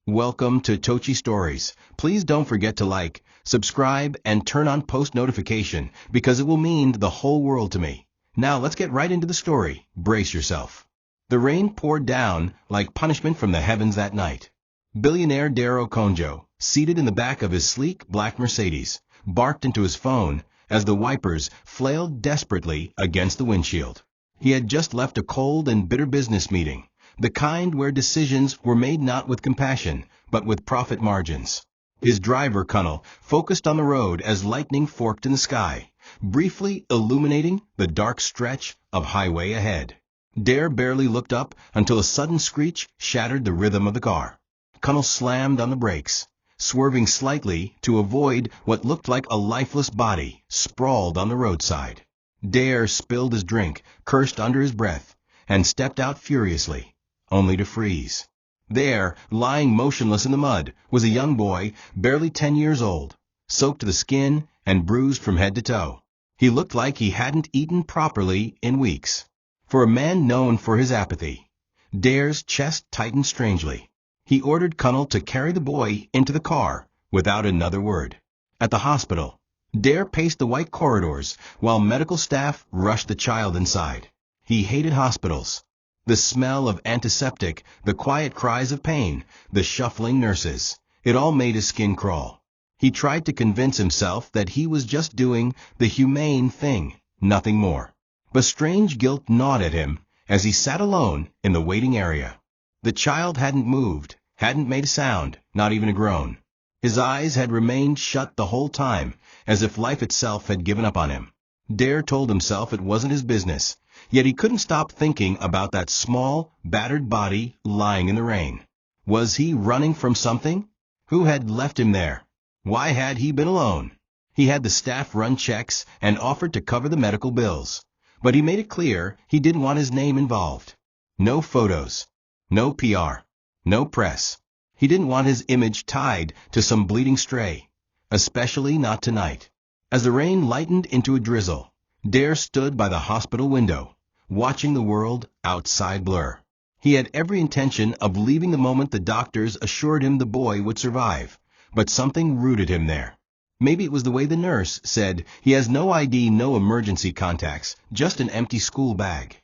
Welcome to TOCHI Stories. Please don't forget to like, subscribe, and turn on post notification because it will mean the whole world to me. Now let's get right into the story. Brace yourself. The rain poured down like punishment from the heavens that night. Billionaire Daryl, seated in the back of his sleek black Mercedes, barked into his phone as the wipers flailed desperately against the windshield. He had just left a cold and bitter business meeting, the kind where decisions were made not with compassion, but with profit margins. His driver, Connell, focused on the road as lightning forked in the sky, briefly illuminating the dark stretch of highway ahead. Dare barely looked up until a sudden screech shattered the rhythm of the car. Connell slammed on the brakes, swerving slightly to avoid what looked like a lifeless body sprawled on the roadside. Dare spilled his drink, cursed under his breath, and stepped out furiously, only to freeze. There, lying motionless in the mud, was a young boy, barely 10 years old, soaked to the skin and bruised from head to toe. He looked like he hadn't eaten properly in weeks. For a man known for his apathy, Dare's chest tightened strangely. He ordered Connell to carry the boy into the car without another word. At the hospital, Dare paced the white corridors while medical staff rushed the child inside. He hated hospitals. The smell of antiseptic, the quiet cries of pain, the shuffling nurses, it all made his skin crawl. He tried to convince himself that he was just doing the humane thing, nothing more. But strange guilt gnawed at him as he sat alone in the waiting area. The child hadn't moved, hadn't made a sound, not even a groan. His eyes had remained shut the whole time, as if life itself had given up on him. Dare told himself it wasn't his business, yet he couldn't stop thinking about that small, battered body lying in the rain. Was he running from something? Who had left him there? Why had he been alone? He had the staff run checks and offered to cover the medical bills, but he made it clear he didn't want his name involved. No photos, no PR, no press. He didn't want his image tied to some bleeding stray, especially not tonight. As the rain lightened into a drizzle, Dare stood by the hospital window, watching the world outside blur. He had every intention of leaving the moment the doctors assured him the boy would survive, but something rooted him there. Maybe it was the way the nurse said he has no ID, no emergency contacts, just an empty school bag.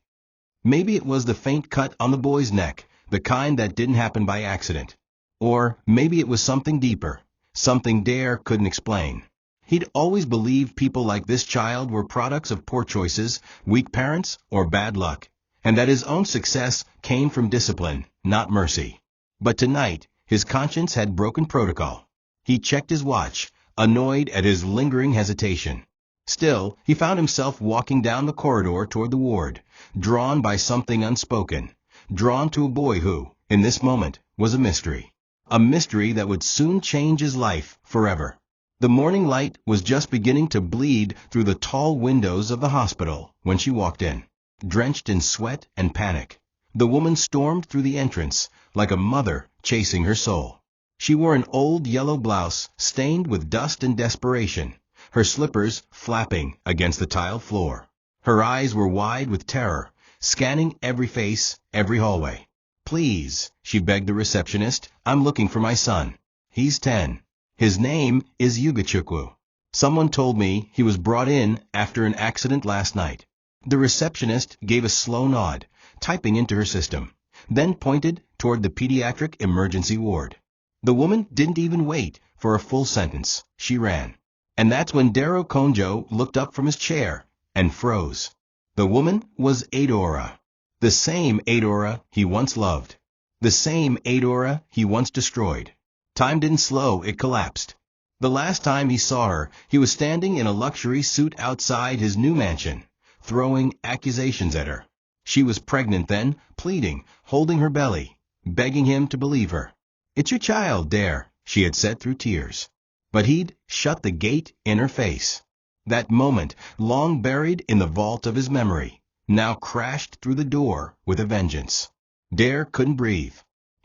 Maybe it was the faint cut on the boy's neck, the kind that didn't happen by accident. Or maybe it was something deeper, something Dare couldn't explain. He'd always believed people like this child were products of poor choices, weak parents, or bad luck, and that his own success came from discipline, not mercy. But tonight, his conscience had broken protocol. He checked his watch, annoyed at his lingering hesitation. Still, he found himself walking down the corridor toward the ward, drawn by something unspoken, drawn to a boy who, in this moment, was a mystery. A mystery that would soon change his life forever. The morning light was just beginning to bleed through the tall windows of the hospital when she walked in, drenched in sweat and panic. The woman stormed through the entrance like a mother chasing her soul. She wore an old yellow blouse stained with dust and desperation, her slippers flapping against the tiled floor. Her eyes were wide with terror, scanning every face, every hallway. "Please," she begged the receptionist, "I'm looking for my son. He's 10. His name is Yugo. Someone told me he was brought in after an accident last night." The receptionist gave a slow nod, typing into her system, then pointed toward the pediatric emergency ward. The woman didn't even wait for a full sentence. She ran. And that's when Daryl looked up from his chair and froze. The woman was Adora. The same Adora he once loved. The same Adora he once destroyed. Time didn't slow, it collapsed. The last time he saw her, he was standing in a luxury suit outside his new mansion, throwing accusations at her. She was pregnant then, pleading, holding her belly, begging him to believe her. "It's your child, Dare," she had said through tears. But he'd shut the gate in her face. That moment, long buried in the vault of his memory, now crashed through the door with a vengeance. Dare couldn't breathe.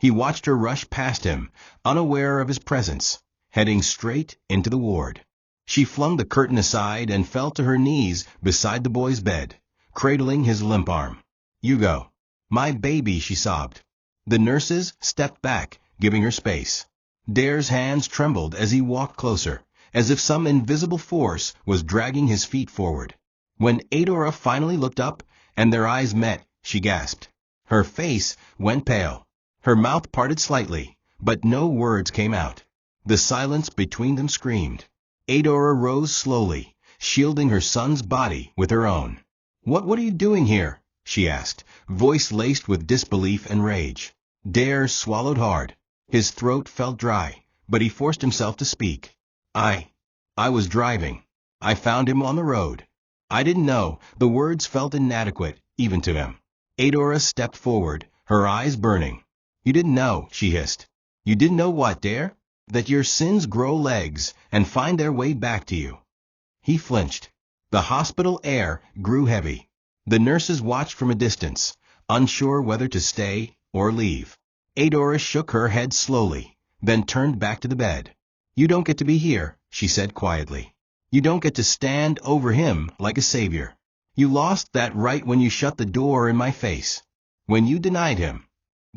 He watched her rush past him, unaware of his presence, heading straight into the ward. She flung the curtain aside and fell to her knees beside the boy's bed, cradling his limp arm. "Yugo, my baby," she sobbed. The nurses stepped back, giving her space. Dare's hands trembled as he walked closer, as if some invisible force was dragging his feet forward. When Adora finally looked up and their eyes met, she gasped. Her face went pale. Her mouth parted slightly, but no words came out. The silence between them screamed. Adora rose slowly, shielding her son's body with her own. What are you doing here?" she asked, voice laced with disbelief and rage. Dare swallowed hard. His throat felt dry, but he forced himself to speak. I was driving. I found him on the road. I didn't know." The words felt inadequate, even to him. Adora stepped forward, her eyes burning. "You didn't know," she hissed. "You didn't know what, Dare? That your sins grow legs and find their way back to you." He flinched. The hospital air grew heavy. The nurses watched from a distance, unsure whether to stay or leave. Adora shook her head slowly, then turned back to the bed. "You don't get to be here," she said quietly. "You don't get to stand over him like a savior. You lost that right when you shut the door in my face. When you denied him."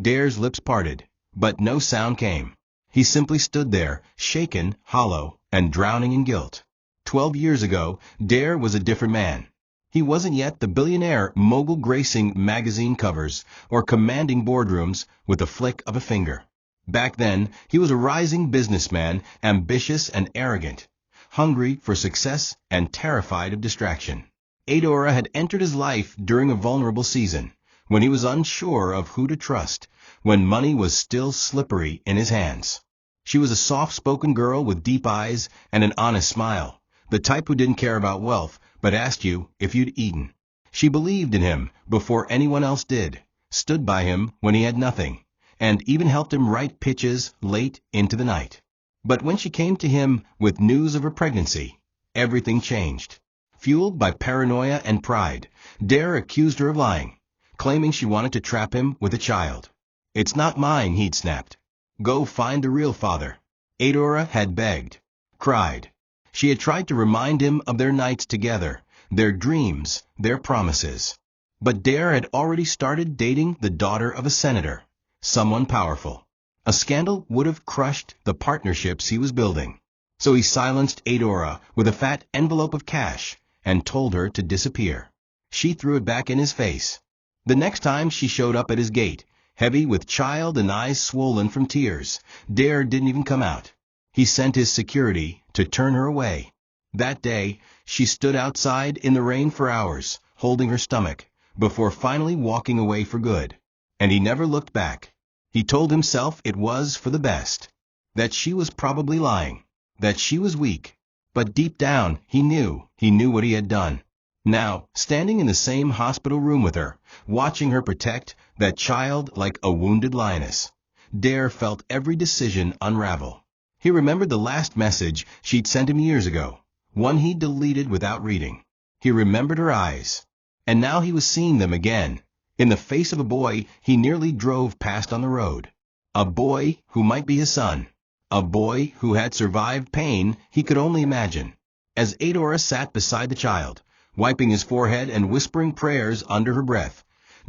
Dare's lips parted, but no sound came. He simply stood there, shaken, hollow, and drowning in guilt. 12 years ago, Dare was a different man. He wasn't yet the billionaire mogul gracing magazine covers or commanding boardrooms with a flick of a finger. Back then, he was a rising businessman, ambitious and arrogant, hungry for success and terrified of distraction. Adora had entered his life during a vulnerable season, when he was unsure of who to trust, when money was still slippery in his hands. She was a soft-spoken girl with deep eyes and an honest smile, the type who didn't care about wealth but asked you if you'd eaten. She believed in him before anyone else did, stood by him when he had nothing, and even helped him write pitches late into the night. But when she came to him with news of her pregnancy, everything changed. Fueled by paranoia and pride, Dare accused her of lying, claiming she wanted to trap him with a child. "It's not mine," he'd snapped. "Go find the real father." Adora had begged, cried. She had tried to remind him of their nights together, their dreams, their promises. But Dare had already started dating the daughter of a senator, someone powerful. A scandal would have crushed the partnerships he was building. So he silenced Adora with a fat envelope of cash and told her to disappear. She threw it back in his face. The next time she showed up at his gate, heavy with child and eyes swollen from tears, Dare didn't even come out. He sent his security to turn her away. That day, she stood outside in the rain for hours, holding her stomach, before finally walking away for good. And he never looked back. He told himself it was for the best. That she was probably lying. That she was weak. But deep down, he knew what he had done. Now, standing in the same hospital room with her, watching her protect that child like a wounded lioness, Dare felt every decision unravel. He remembered the last message she'd sent him years ago, one he deleted without reading. He remembered her eyes. And now he was seeing them again, in the face of a boy he nearly drove past on the road. A boy who might be his son. A boy who had survived pain he could only imagine. As Adora sat beside the child, wiping his forehead and whispering prayers under her breath,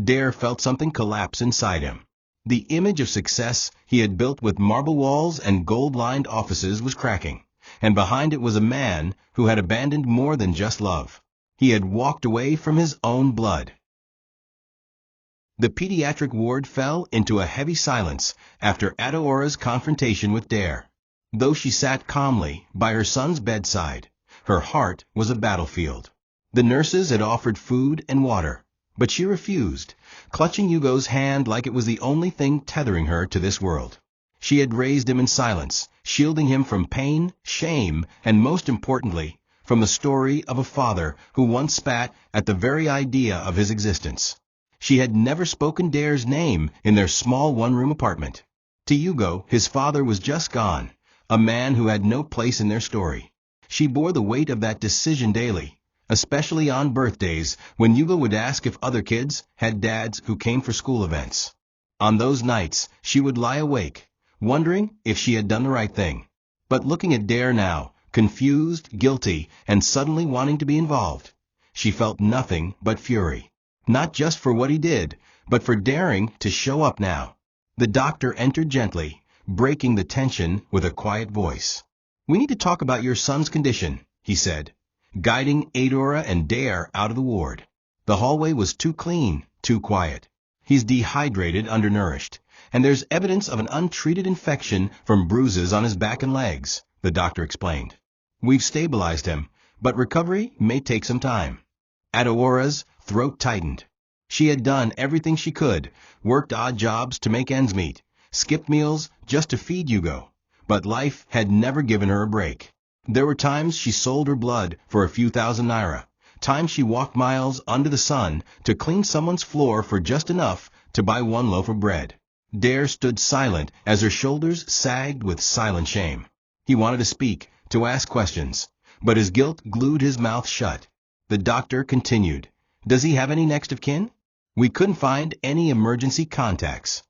Dare felt something collapse inside him. The image of success he had built with marble walls and gold-lined offices was cracking, and behind it was a man who had abandoned more than just love. He had walked away from his own blood. The pediatric ward fell into a heavy silence after Adora's confrontation with Dare. Though she sat calmly by her son's bedside, her heart was a battlefield. The nurses had offered food and water, but she refused, clutching Yugo's hand like it was the only thing tethering her to this world. She had raised him in silence, shielding him from pain, shame, and most importantly, from the story of a father who once spat at the very idea of his existence. She had never spoken Dare's name in their small one-room apartment. To Yugo, his father was just gone, a man who had no place in their story. She bore the weight of that decision daily, especially on birthdays when Yugo would ask if other kids had dads who came for school events. On those nights, she would lie awake, wondering if she had done the right thing. But looking at Dare now, confused, guilty, and suddenly wanting to be involved, she felt nothing but fury. Not just for what he did, but for daring to show up now. The doctor entered gently, breaking the tension with a quiet voice. "We need to talk about your son's condition," he said, guiding Adora and Dare out of the ward. The hallway was too clean, too quiet. "He's dehydrated, undernourished, and there's evidence of an untreated infection from bruises on his back and legs," the doctor explained. "We've stabilized him, but recovery may take some time." Adora's throat tightened. She had done everything she could, worked odd jobs to make ends meet, skipped meals just to feed Yugo, but life had never given her a break. There were times she sold her blood for a few thousand naira, times she walked miles under the sun to clean someone's floor for just enough to buy one loaf of bread. Dare stood silent as her shoulders sagged with silent shame. He wanted to speak, to ask questions, but his guilt glued his mouth shut. The doctor continued, "Does he have any next of kin?" "We couldn't find any emergency contacts."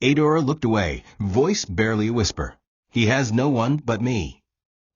Adora looked away, voice barely a whisper. "He has no one but me."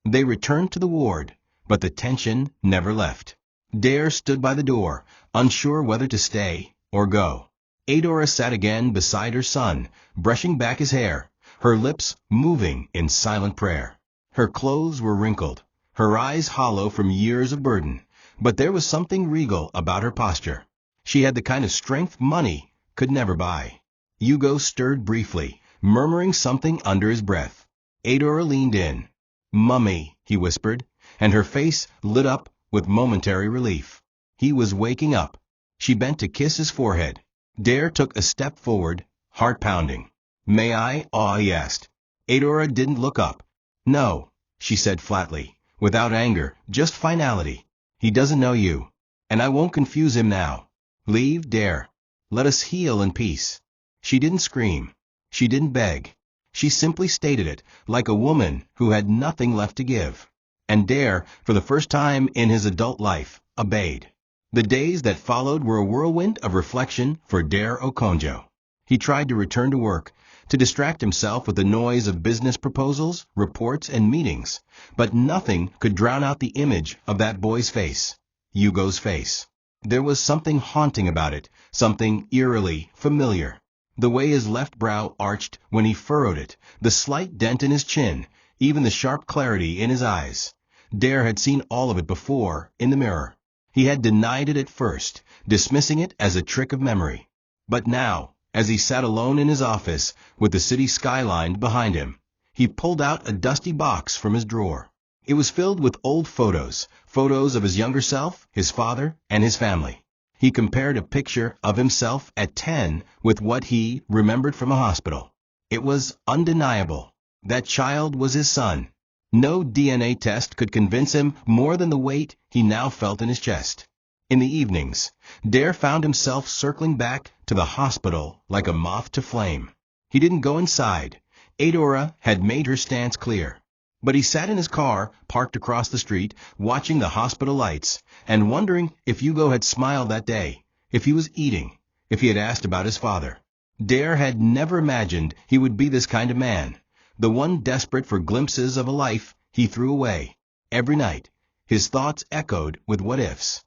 They returned to the ward, but the tension never left. Dare stood by the door, unsure whether to stay or go. Adora sat again beside her son, brushing back his hair, her lips moving in silent prayer. Her clothes were wrinkled, her eyes hollow from years of burden, but there was something regal about her posture. She had the kind of strength money could never buy. Yugo stirred briefly, murmuring something under his breath. Adora leaned in. "Mummy," he whispered, and her face lit up with momentary relief. He was waking up. She bent to kiss his forehead. Dare took a step forward, heart pounding. "May I?" he asked. Adora didn't look up. "No," she said flatly, without anger, just finality. "He doesn't know you, and I won't confuse him now. Leave, Dare. Let us heal in peace." She didn't scream. She didn't beg. She simply stated it, like a woman who had nothing left to give. And Dare, for the first time in his adult life, obeyed. The days that followed were a whirlwind of reflection for Dare Okonjo. He tried to return to work, to distract himself with the noise of business proposals, reports, and meetings, but nothing could drown out the image of that boy's face, Yugo's face. There was something haunting about it, something eerily familiar. The way his left brow arched when he furrowed it, the slight dent in his chin, even the sharp clarity in his eyes. Dare had seen all of it before, in the mirror. He had denied it at first, dismissing it as a trick of memory. But now, as he sat alone in his office, with the city skyline behind him, he pulled out a dusty box from his drawer. It was filled with old photos, photos of his younger self, his father, and his family. He compared a picture of himself at 10 with what he remembered from a hospital. It was undeniable. That child was his son. No DNA test could convince him more than the weight he now felt in his chest. In the evenings, Dare found himself circling back to the hospital like a moth to flame. He didn't go inside. Adora had made her stance clear. But he sat in his car, parked across the street, watching the hospital lights, and wondering if Yugo had smiled that day, if he was eating, if he had asked about his father. Dare had never imagined he would be this kind of man, the one desperate for glimpses of a life he threw away. Every night, his thoughts echoed with what-ifs.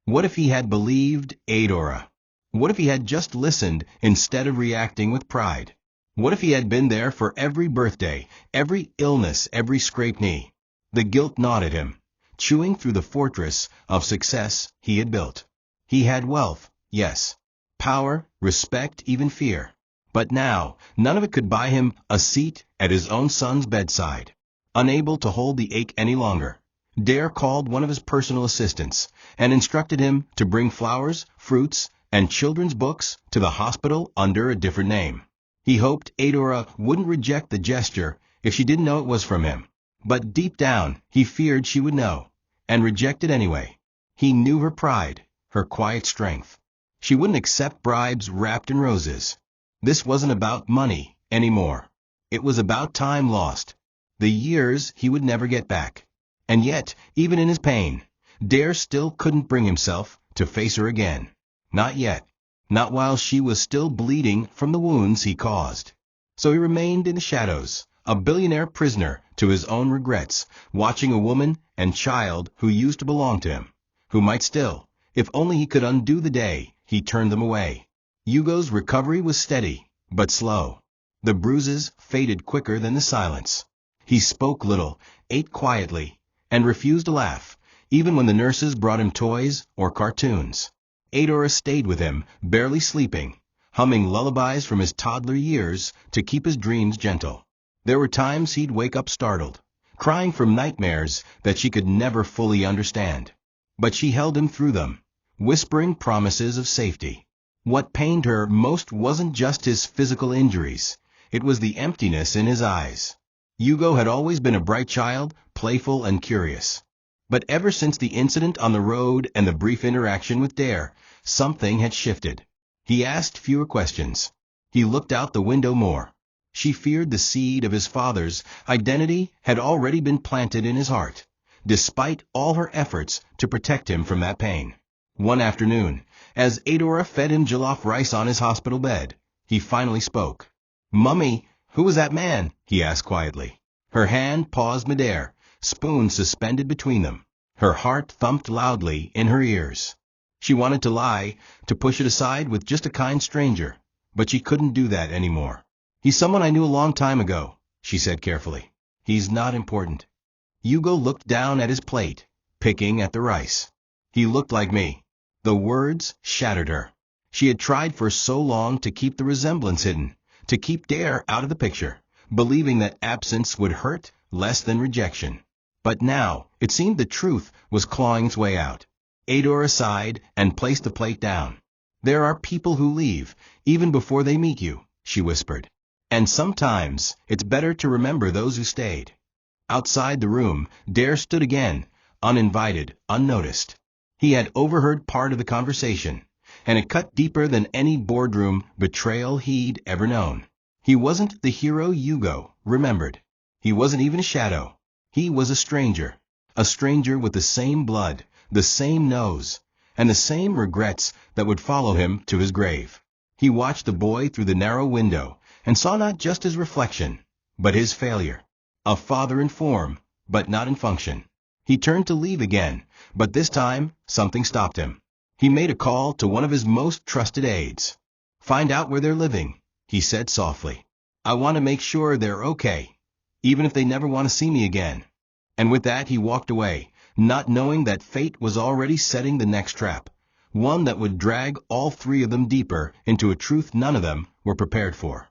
What if he had believed Adora? What if he had just listened instead of reacting with pride? What if he had been there for every birthday, every illness, every scraped knee? The guilt gnawed at him, chewing through the fortress of success he had built. He had wealth, yes, power, respect, even fear. But now, none of it could buy him a seat at his own son's bedside. Unable to hold the ache any longer, Dare called one of his personal assistants and instructed him to bring flowers, fruits, and children's books to the hospital under a different name. He hoped Adora wouldn't reject the gesture if she didn't know it was from him. But deep down, he feared she would know, and reject it anyway. He knew her pride, her quiet strength. She wouldn't accept bribes wrapped in roses. This wasn't about money anymore. It was about time lost, the years he would never get back. And yet, even in his pain, Dare still couldn't bring himself to face her again. Not yet. Not while she was still bleeding from the wounds he caused. So he remained in the shadows, a billionaire prisoner to his own regrets, watching a woman and child who used to belong to him, who might still, if only he could undo the day he turned them away. Yugo's recovery was steady, but slow. The bruises faded quicker than the silence. He spoke little, ate quietly, and refused to laugh, even when the nurses brought him toys or cartoons. Adora stayed with him, barely sleeping, humming lullabies from his toddler years to keep his dreams gentle. There were times he'd wake up startled, crying from nightmares that she could never fully understand. But she held him through them, whispering promises of safety. What pained her most wasn't just his physical injuries, it was the emptiness in his eyes. Yugo had always been a bright child, playful and curious. But ever since the incident on the road and the brief interaction with Dare, something had shifted. He asked fewer questions. He looked out the window more. She feared the seed of his father's identity had already been planted in his heart, despite all her efforts to protect him from that pain. One afternoon, as Adora fed him jollof rice on his hospital bed, he finally spoke. "Mummy, who was that man?" he asked quietly. Her hand paused midair, spoon suspended between them. Her heart thumped loudly in her ears. She wanted to lie, to push it aside with just a kind stranger, but she couldn't do that anymore. "He's someone I knew a long time ago," she said carefully. "He's not important." Yugo looked down at his plate, picking at the rice. "He looked like me." The words shattered her. She had tried for so long to keep the resemblance hidden, to keep Dare out of the picture, believing that absence would hurt less than rejection. But now, it seemed the truth was clawing its way out. Adora sighed and placed the plate down. "There are people who leave, even before they meet you," she whispered. "And sometimes, it's better to remember those who stayed." Outside the room, Dare stood again, uninvited, unnoticed. He had overheard part of the conversation, and it cut deeper than any boardroom betrayal he'd ever known. He wasn't the hero Yugo remembered. He wasn't even a shadow. He was a stranger with the same blood, the same nose, and the same regrets that would follow him to his grave. He watched the boy through the narrow window and saw not just his reflection, but his failure. A father in form, but not in function. He turned to leave again, but this time something stopped him. He made a call to one of his most trusted aides. "Find out where they're living," he said softly. "I want to make sure they're okay, even if they never want to see me again." And with that he walked away, not knowing that fate was already setting the next trap, one that would drag all three of them deeper into a truth none of them were prepared for.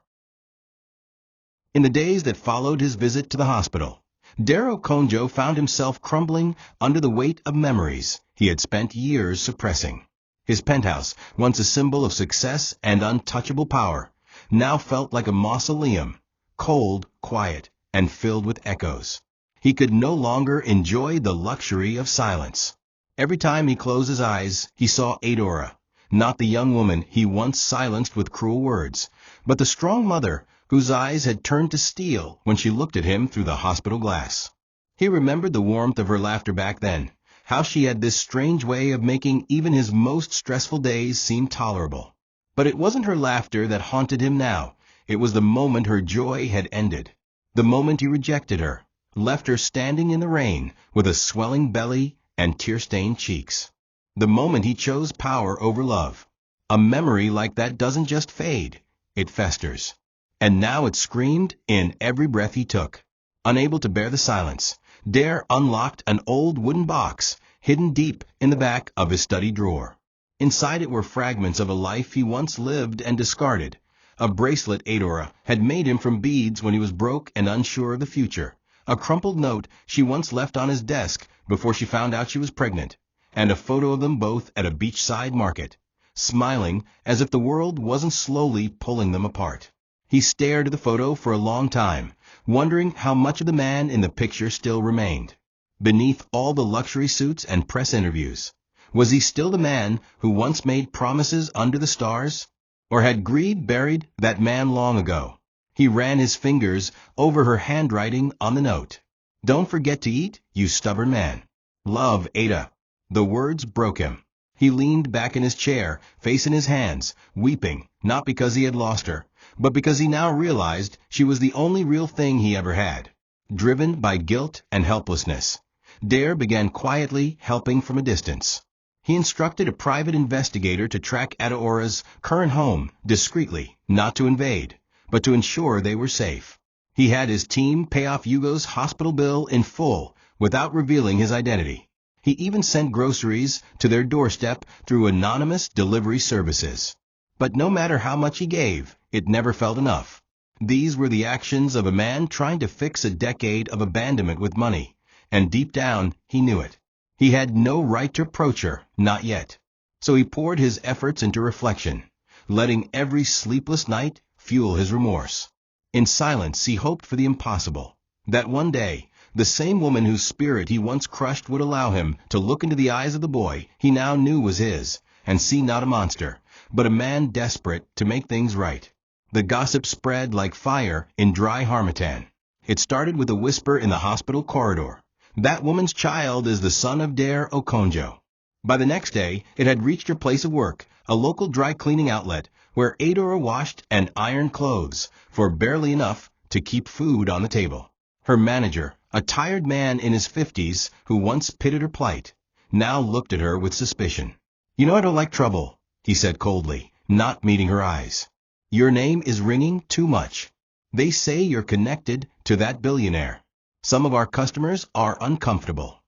In the days that followed his visit to the hospital, Daryl found himself crumbling under the weight of memories he had spent years suppressing. His penthouse, once a symbol of success and untouchable power, now felt like a mausoleum, cold, quiet, and filled with echoes. He could no longer enjoy the luxury of silence. Every time he closed his eyes, he saw Adora, not the young woman he once silenced with cruel words, but the strong mother whose eyes had turned to steel when she looked at him through the hospital glass. He remembered the warmth of her laughter back then, how she had this strange way of making even his most stressful days seem tolerable. But it wasn't her laughter that haunted him now, it was the moment her joy had ended. The moment he rejected her, left her standing in the rain with a swelling belly and tear-stained cheeks. The moment he chose power over love. A memory like that doesn't just fade, it festers. And now it screamed in every breath he took. Unable to bear the silence, Dare unlocked an old wooden box hidden deep in the back of his study drawer. Inside it were fragments of a life he once lived and discarded, a bracelet Adora had made him from beads when he was broke and unsure of the future, a crumpled note she once left on his desk before she found out she was pregnant, and a photo of them both at a beachside market, smiling as if the world wasn't slowly pulling them apart. He stared at the photo for a long time, wondering how much of the man in the picture still remained. Beneath all the luxury suits and press interviews, was he still the man who once made promises under the stars? Or had greed buried that man long ago? He ran his fingers over her handwriting on the note. "Don't forget to eat, you stubborn man. Love, Ada." The words broke him. He leaned back in his chair, face in his hands, weeping, not because he had lost her, but because he now realized she was the only real thing he ever had. Driven by guilt and helplessness, Dare began quietly helping from a distance. He instructed a private investigator to track Adora's current home discreetly, not to invade, but to ensure they were safe. He had his team pay off Yugo's hospital bill in full without revealing his identity. He even sent groceries to their doorstep through anonymous delivery services. But no matter how much he gave, it never felt enough. These were the actions of a man trying to fix a decade of abandonment with money, and deep down, he knew it. He had no right to approach her, not yet. So he poured his efforts into reflection, letting every sleepless night fuel his remorse. In silence, he hoped for the impossible, that one day, the same woman whose spirit he once crushed would allow him to look into the eyes of the boy he now knew was his, and see not a monster, but a man desperate to make things right. The gossip spread like fire in dry Harmattan. It started with a whisper in the hospital corridor. That woman's child is the son of Daryl. By the next day, it had reached her place of work, a local dry cleaning outlet, where Adora washed and ironed clothes for barely enough to keep food on the table. Her manager, a tired man in his 50s who once pitied her plight, now looked at her with suspicion. "You know I don't like trouble," he said coldly, not meeting her eyes. "Your name is ringing too much. They say you're connected to that billionaire. Some of our customers are uncomfortable."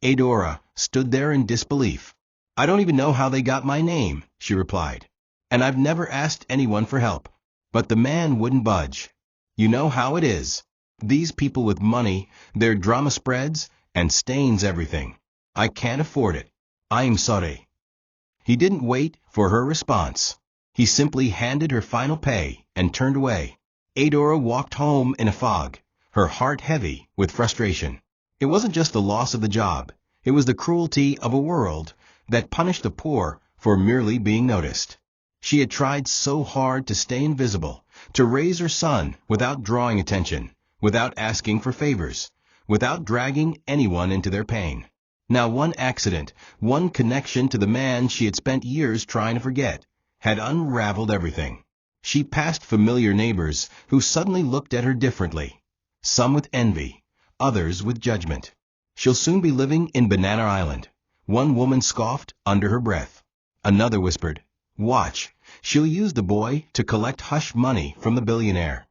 Adora stood there in disbelief. "I don't even know how they got my name," she replied. "And I've never asked anyone for help." But the man wouldn't budge. "You know how it is. These people with money, their drama spreads and stains everything. I can't afford it. I'm sorry." He didn't wait for her response. He simply handed her final pay and turned away. Adora walked home in a fog, her heart heavy with frustration. It wasn't just the loss of the job. It was the cruelty of a world that punished the poor for merely being noticed. She had tried so hard to stay invisible, to raise her son without drawing attention, without asking for favors, without dragging anyone into their pain. Now one accident, one connection to the man she had spent years trying to forget, had unraveled everything. She passed familiar neighbors who suddenly looked at her differently, some with envy, others with judgment. "She'll soon be living in Banana Island," one woman scoffed under her breath. Another whispered, "Watch, she'll use the boy to collect hush money from the billionaire."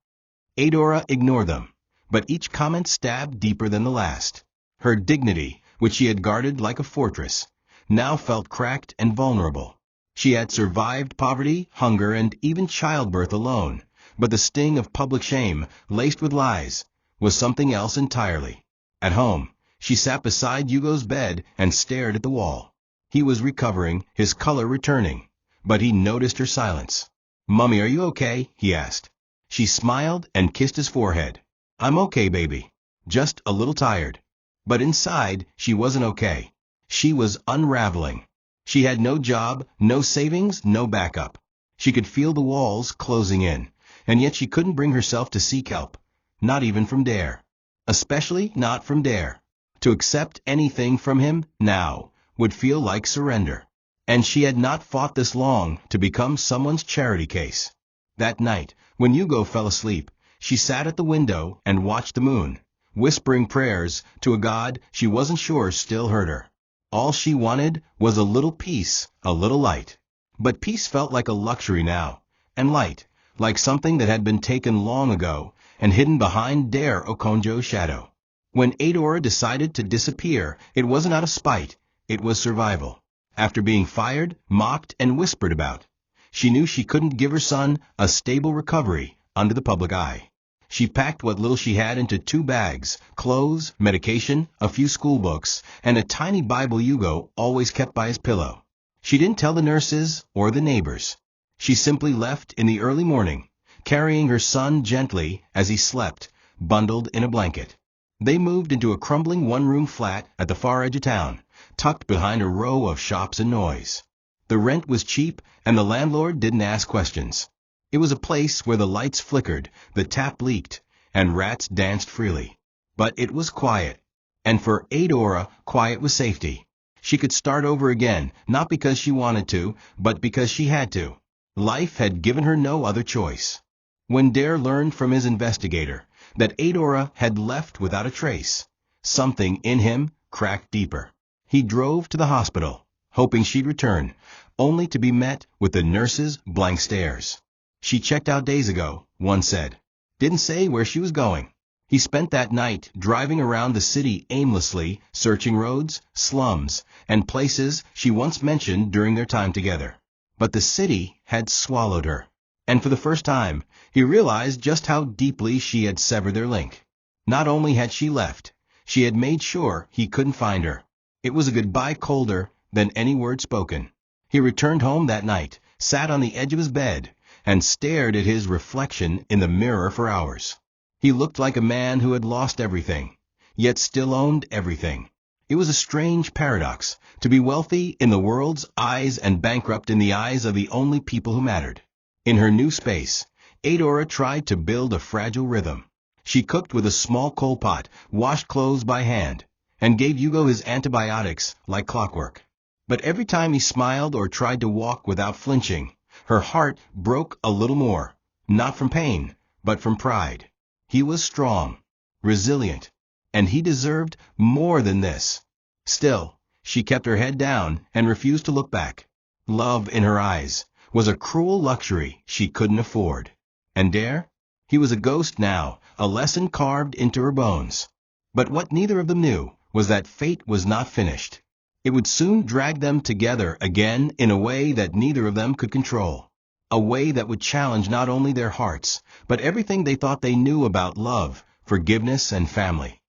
Adora ignored them, but each comment stabbed deeper than the last. Her dignity, which she had guarded like a fortress, now felt cracked and vulnerable. She had survived poverty, hunger, and even childbirth alone, but the sting of public shame, laced with lies, was something else entirely. At home, she sat beside Yugo's bed and stared at the wall. He was recovering, his color returning, but he noticed her silence. "Mummy, are you okay?" he asked. She smiled and kissed his forehead. "I'm okay, baby. Just a little tired." But inside, she wasn't okay. She was unraveling. She had no job, no savings, no backup. She could feel the walls closing in, and yet she couldn't bring herself to seek help, not even from Dare. Especially not from Dare. To accept anything from him now would feel like surrender. And she had not fought this long to become someone's charity case. That night, when Yugo fell asleep, she sat at the window and watched the moon, whispering prayers to a God she wasn't sure still heard her. All she wanted was a little peace, a little light. But peace felt like a luxury now, and light, like something that had been taken long ago and hidden behind Daryl shadow. When Adora decided to disappear, it wasn't out of spite, it was survival. After being fired, mocked, and whispered about, she knew she couldn't give her son a stable recovery under the public eye. She packed what little she had into 2 bags, clothes, medication, a few school books, and a tiny Bible Yugo always kept by his pillow. She didn't tell the nurses or the neighbors. She simply left in the early morning, carrying her son gently as he slept, bundled in a blanket. They moved into a crumbling one-room flat at the far edge of town, tucked behind a row of shops and noise. The rent was cheap, and the landlord didn't ask questions. It was a place where the lights flickered, the tap leaked, and rats danced freely. But it was quiet. And for Adora, quiet was safety. She could start over again, not because she wanted to, but because she had to. Life had given her no other choice. When Dare learned from his investigator that Adora had left without a trace, something in him cracked deeper. He drove to the hospital, hoping she'd return, only to be met with the nurse's blank stares. "She checked out days ago," one said. Didn't say where she was going. He spent that night driving around the city aimlessly, searching roads, slums, and places she once mentioned during their time together. But the city had swallowed her. And for the first time, he realized just how deeply she had severed their link. Not only had she left, she had made sure he couldn't find her. It was a goodbye colder than any word spoken. He returned home that night, sat on the edge of his bed, and stared at his reflection in the mirror for hours. He looked like a man who had lost everything, yet still owned everything. It was a strange paradox, to be wealthy in the world's eyes and bankrupt in the eyes of the only people who mattered. In her new space, Adora tried to build a fragile rhythm. She cooked with a small coal pot, washed clothes by hand, and gave Yugo his antibiotics like clockwork. But every time he smiled or tried to walk without flinching, her heart broke a little more, not from pain, but from pride. He was strong, resilient, and he deserved more than this. Still, she kept her head down and refused to look back. Love in her eyes was a cruel luxury she couldn't afford. And Dare? He was a ghost now, a lesson carved into her bones. But what neither of them knew was that fate was not finished. It would soon drag them together again in a way that neither of them could control. A way that would challenge not only their hearts, but everything they thought they knew about love, forgiveness, and family.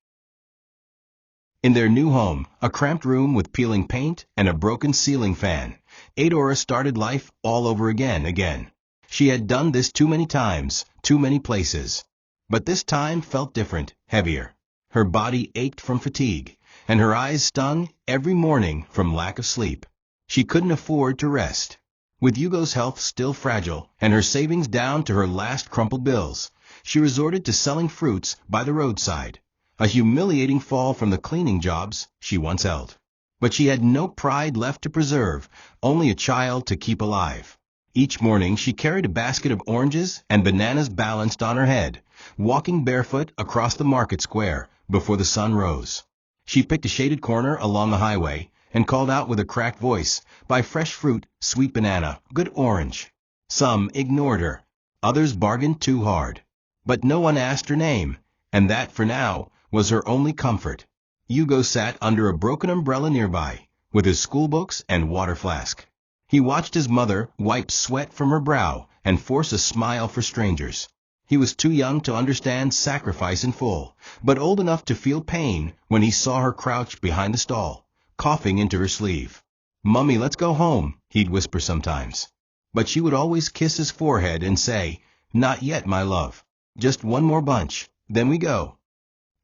In their new home, a cramped room with peeling paint and a broken ceiling fan, Adora started life all over again. She had done this too many times, too many places. But this time felt different, heavier. Her body ached from fatigue, and her eyes stung every morning from lack of sleep. She couldn't afford to rest. With Yugo's health still fragile and her savings down to her last crumpled bills, she resorted to selling fruits by the roadside, a humiliating fall from the cleaning jobs she once held. But she had no pride left to preserve, only a child to keep alive. Each morning she carried a basket of oranges and bananas balanced on her head, walking barefoot across the market square before the sun rose. She picked a shaded corner along the highway and called out with a cracked voice, "Buy fresh fruit, sweet banana, good orange." Some ignored her. Others bargained too hard. But no one asked her name, and that, for now, was her only comfort. Yugo sat under a broken umbrella nearby, with his schoolbooks and water flask. He watched his mother wipe sweat from her brow and force a smile for strangers. He was too young to understand sacrifice in full, but old enough to feel pain when he saw her crouch behind the stall, coughing into her sleeve. "Mummy, let's go home," he'd whisper sometimes. But she would always kiss his forehead and say, "Not yet, my love. Just one more bunch, then we go."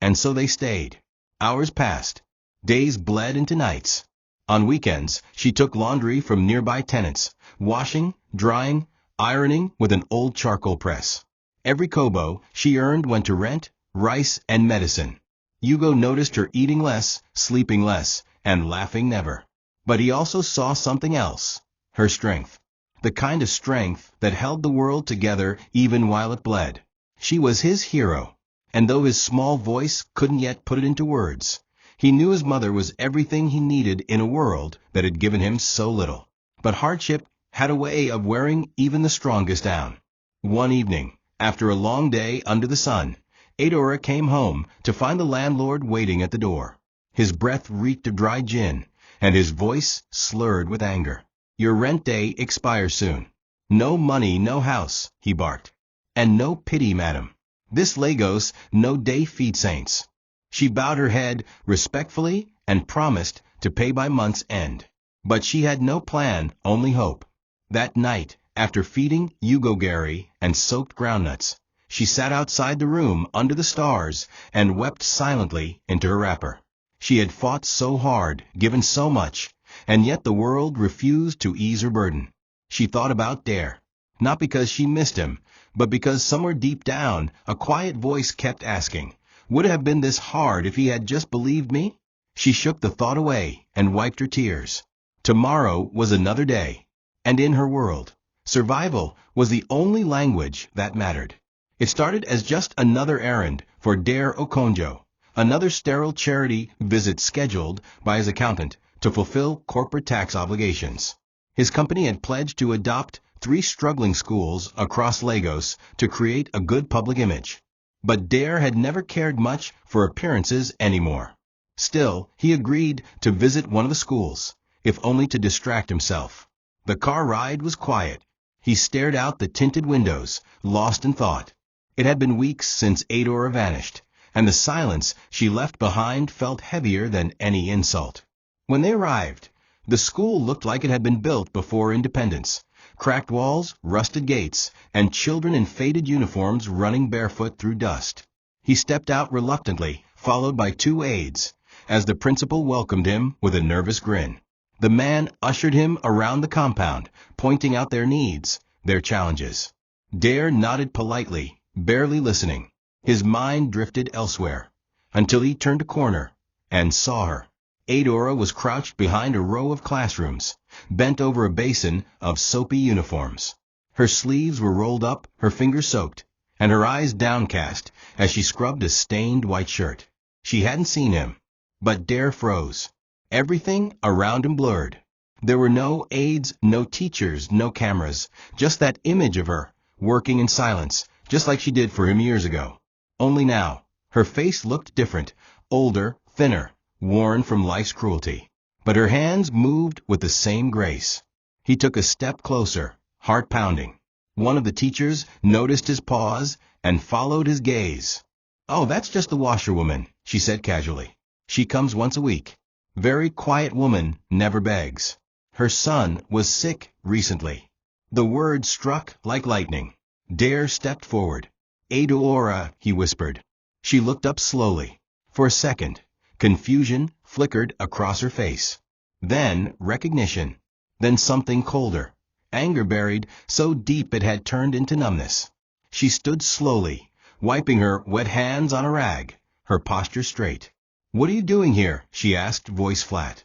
And so they stayed. Hours passed. Days bled into nights. On weekends, she took laundry from nearby tenants, washing, drying, ironing with an old charcoal press. Every kobo she earned went to rent, rice, and medicine. Yugo noticed her eating less, sleeping less, and laughing never. But he also saw something else, her strength. The kind of strength that held the world together even while it bled. She was his hero, and though his small voice couldn't yet put it into words, he knew his mother was everything he needed in a world that had given him so little. But hardship had a way of wearing even the strongest down. One evening, after a long day under the sun, Adora came home to find the landlord waiting at the door. His breath reeked of dry gin, and his voice slurred with anger. "Your rent day expires soon. No money, no house," he barked. "And no pity, madam. This Lagos no day feed saints." She bowed her head respectfully and promised to pay by month's end. But she had no plan, only hope. That night, after feeding Yugo Gary and soaked groundnuts, she sat outside the room under the stars and wept silently into her wrapper. She had fought so hard, given so much, and yet the world refused to ease her burden. She thought about Dare, not because she missed him, but because somewhere deep down a quiet voice kept asking, "Would it have been this hard if he had just believed me?" She shook the thought away and wiped her tears. Tomorrow was another day, and in her world, survival was the only language that mattered. It started as just another errand for Dare Okonjo, another sterile charity visit scheduled by his accountant to fulfill corporate tax obligations. His company had pledged to adopt 3 struggling schools across Lagos to create a good public image. But Dare had never cared much for appearances anymore. Still, he agreed to visit one of the schools, if only to distract himself. The car ride was quiet. He stared out the tinted windows, lost in thought. It had been weeks since Adora vanished, and the silence she left behind felt heavier than any insult. When they arrived, the school looked like it had been built before independence. Cracked walls, rusted gates, and children in faded uniforms running barefoot through dust. He stepped out reluctantly, followed by 2 aides, as the principal welcomed him with a nervous grin. The man ushered him around the compound, pointing out their needs, their challenges. Dare nodded politely, barely listening. His mind drifted elsewhere, until he turned a corner and saw her. Adora was crouched behind a row of classrooms, bent over a basin of soapy uniforms. Her sleeves were rolled up, her fingers soaked, and her eyes downcast as she scrubbed a stained white shirt. She hadn't seen him, but Dare froze. Everything around him blurred. There were no aides, no teachers, no cameras, just that image of her, working in silence, just like she did for him years ago. Only now, her face looked different, older, thinner, worn from life's cruelty. But her hands moved with the same grace. He took a step closer, heart pounding. One of the teachers noticed his pause and followed his gaze. "Oh, that's just the washerwoman," she said casually. "She comes once a week. Very quiet woman, never begs. Her son was sick recently." The word struck like lightning. Dare stepped forward. "Adora," he whispered. She looked up slowly. For a second, confusion flickered across her face. Then recognition. Then something colder. Anger buried so deep it had turned into numbness. She stood slowly, wiping her wet hands on a rag, her posture straight. "What are you doing here?" she asked, voice flat.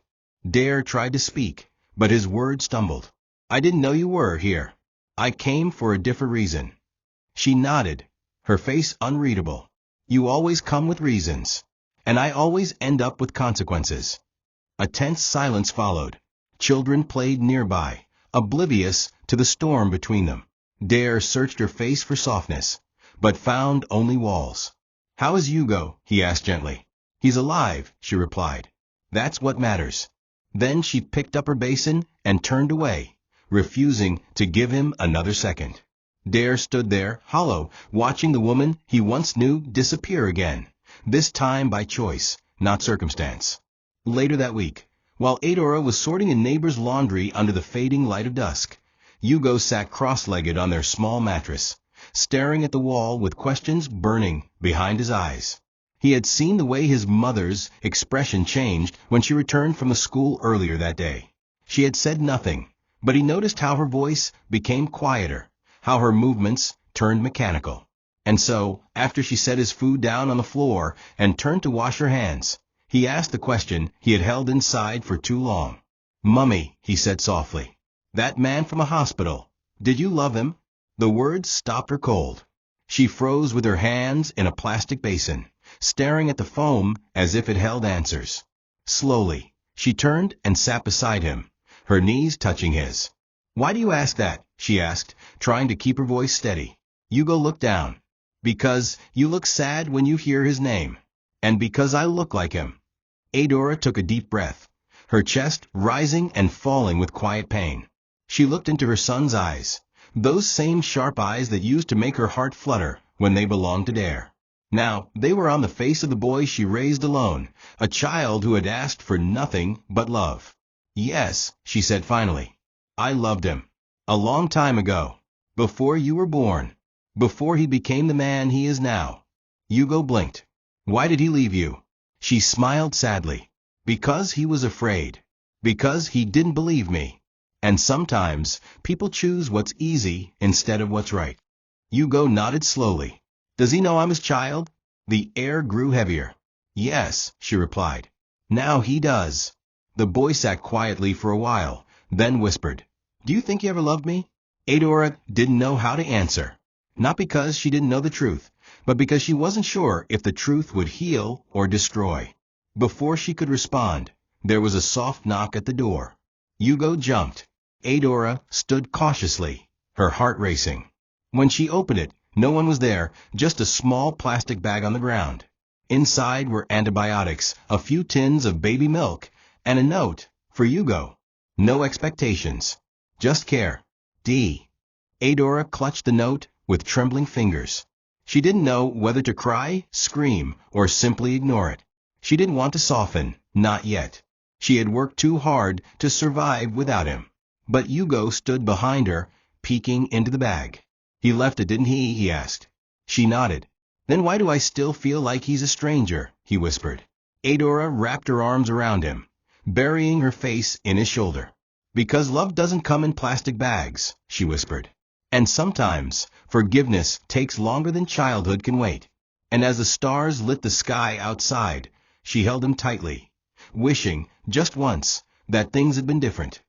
Dare tried to speak, but his words stumbled. "I didn't know you were here. I came for a different reason." She nodded, her face unreadable. "You always come with reasons, and I always end up with consequences." A tense silence followed. Children played nearby, oblivious to the storm between them. Dare searched her face for softness, but found only walls. "How is Yugo?" he asked gently. "He's alive," she replied. "That's what matters." Then she picked up her basin and turned away, refusing to give him another second. Dare stood there, hollow, watching the woman he once knew disappear again, this time by choice, not circumstance. Later that week, while Adora was sorting a neighbor's laundry under the fading light of dusk, Yugo sat cross-legged on their small mattress, staring at the wall with questions burning behind his eyes. He had seen the way his mother's expression changed when she returned from the school earlier that day. She had said nothing, but he noticed how her voice became quieter, how her movements turned mechanical. And so, after she set his food down on the floor and turned to wash her hands, he asked the question he had held inside for too long. "Mummy," he said softly, "that man from the hospital, did you love him?" The words stopped her cold. She froze with her hands in a plastic basin, staring at the foam as if it held answers. Slowly, she turned and sat beside him, her knees touching his. "Why do you ask that?" she asked, trying to keep her voice steady. Yugo looked down. "Because you look sad when you hear his name. And because I look like him." Adora took a deep breath, her chest rising and falling with quiet pain. She looked into her son's eyes, those same sharp eyes that used to make her heart flutter when they belonged to Dare. Now, they were on the face of the boy she raised alone, a child who had asked for nothing but love. "Yes," she said finally. "I loved him. A long time ago. Before you were born. Before he became the man he is now." Yugo blinked. "Why did he leave you?" She smiled sadly. "Because he was afraid. Because he didn't believe me. And sometimes people choose what's easy instead of what's right." Yugo nodded slowly. "Does he know I'm his child?" The air grew heavier. "Yes," she replied. "Now he does." The boy sat quietly for a while, then whispered, "Do you think he ever loved me?" Adora didn't know how to answer. Not because she didn't know the truth, but because she wasn't sure if the truth would heal or destroy. Before she could respond, there was a soft knock at the door. Yugo jumped. Adora stood cautiously, her heart racing. When she opened it, no one was there, just a small plastic bag on the ground. Inside were antibiotics, a few tins of baby milk, and a note for Yugo. No expectations, just care. D. Adora clutched the note with trembling fingers. She didn't know whether to cry, scream, or simply ignore it. She didn't want to soften, not yet. She had worked too hard to survive without him. But Yugo stood behind her, peeking into the bag. He left it, didn't he? He asked. She nodded. Then why do I still feel like he's a stranger? He whispered. Adora wrapped her arms around him, burying her face in his shoulder. Because love doesn't come in plastic bags, she whispered. And sometimes, forgiveness takes longer than childhood can wait. And as the stars lit the sky outside, she held him tightly, wishing, just once, that things had been different.